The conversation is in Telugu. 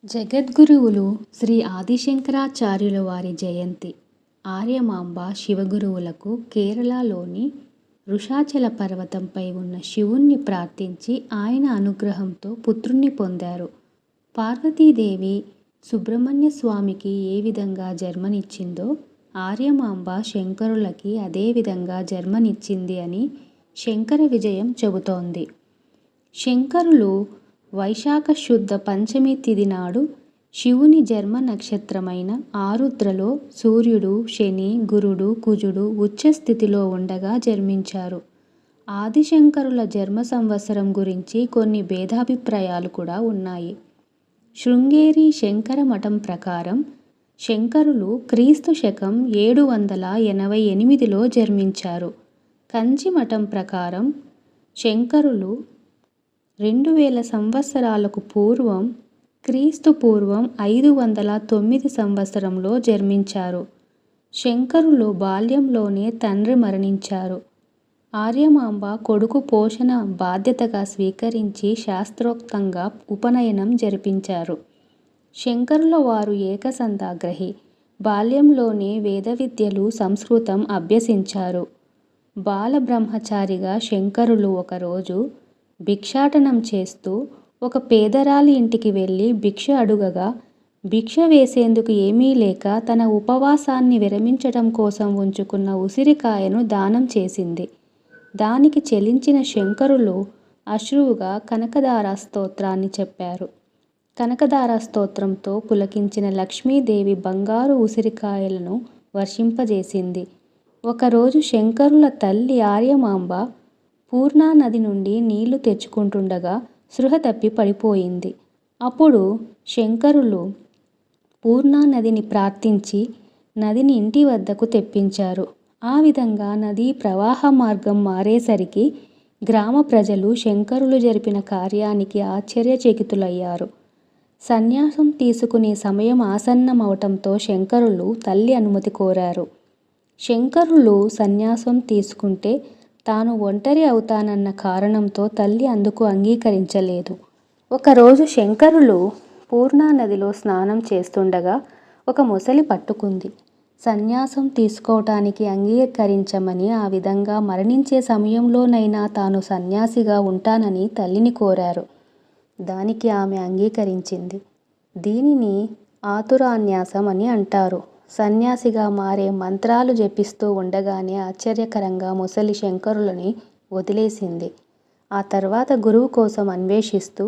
జగద్గురువులు శ్రీ ఆదిశంకరాచార్యుల వారి జయంతి. ఆర్యమాంబ శివగురువులకు కేరళలోని వృషాచల పర్వతంపై ఉన్న శివుణ్ణి ప్రార్థించి ఆయన అనుగ్రహంతో పుత్రుణ్ణి పొందారు. పార్వతీదేవి సుబ్రహ్మణ్య స్వామికి ఏ విధంగా జన్మనిచ్చిందో ఆర్యమాంబ శంకరులకి అదే విధంగా జన్మనిచ్చింది అని శంకర విజయం చెబుతోంది. శంకరులు వైశాఖ శుద్ధ పంచమి తిథి నాడు శివుని జన్మ నక్షత్రమైన ఆరుద్రలో సూర్యుడు, శని, గురుడు, కుజుడు ఉచ్చస్థితిలో ఉండగా జన్మించారు. ఆదిశంకరుల జన్మ సంవత్సరం గురించి కొన్ని భేదాభిప్రాయాలు కూడా ఉన్నాయి. శృంగేరి శంకర మఠం ప్రకారం శంకరులు క్రీస్తు శకం 788లో జన్మించారు. కంచి మఠం ప్రకారం శంకరులు 2000 సంవత్సరాలకు పూర్వం క్రీస్తు పూర్వం 509 సంవత్సరంలో జన్మించారు. శంకరులు బాల్యంలోనే తండ్రి మరణించారు. ఆర్యమాంబ కొడుకు పోషణ బాధ్యతగా స్వీకరించి శాస్త్రోక్తంగా ఉపనయనం జరిపించారు. శంకరుల వారు ఏకసంతాగ్రహి. బాల్యంలోనే వేద విద్యలు, సంస్కృతం అభ్యసించారు. బాల బ్రహ్మచారిగా శంకరులు ఒకరోజు భిక్షాటనం చేస్తూ ఒక పేదరాలి ఇంటికి వెళ్ళి భిక్ష అడుగగా భిక్ష వేసేందుకు ఏమీ లేక తన ఉపవాసాన్ని విరమించటం కోసం ఉంచుకున్న ఉసిరికాయను దానం చేసింది. దానికి చెలించిన శంకరులు అశ్రువుగా కనకధార స్తోత్రాన్ని చెప్పారు. కనకధార స్తోత్రంతో పులకించిన లక్ష్మీదేవి బంగారు ఉసిరికాయలను వర్షింపజేసింది. ఒకరోజు శంకరుల తల్లి ఆర్యమాంబ పూర్ణా నది నుండి నీళ్లు తెచ్చుకుంటుండగా స్పృహ తప్పి పడిపోయింది. అప్పుడు శంకరులు పూర్ణా నదిని ప్రార్థించి నదిని ఇంటి వద్దకు తెప్పించారు. ఆ విధంగా నదీ ప్రవాహ మార్గం మారేసరికి గ్రామ ప్రజలు శంకరులు జరిపిన కార్యానికి ఆశ్చర్యచకితులయ్యారు. సన్యాసం తీసుకునే సమయం ఆసన్నమవటంతో శంకరులు తల్లి అనుమతి కోరారు. శంకరులు సన్యాసం తీసుకుంటే తాను ఒంటరి అవుతానన్న కారణంతో తల్లి అందుకు అంగీకరించలేదు. ఒకరోజు శంకరులు పూర్ణా నదిలో స్నానం చేస్తుండగా ఒక మొసలి పట్టుకుంది. సన్యాసం తీసుకోవటానికి అంగీకరించమని, ఆ విధంగా మరణించే సమయంలోనైనా తాను సన్యాసిగా ఉంటానని తల్లిని కోరారు. దానికి ఆమె అంగీకరించింది. దీనిని ఆతురాన్యాసం అని అంటారు. సన్యాసిగా మారే మంత్రాలు జపిస్తూ ఉండగానే ఆశ్చర్యకరంగా మొసలి శంకరులని వదిలేసింది. ఆ తర్వాత గురువు కోసం అన్వేషిస్తూ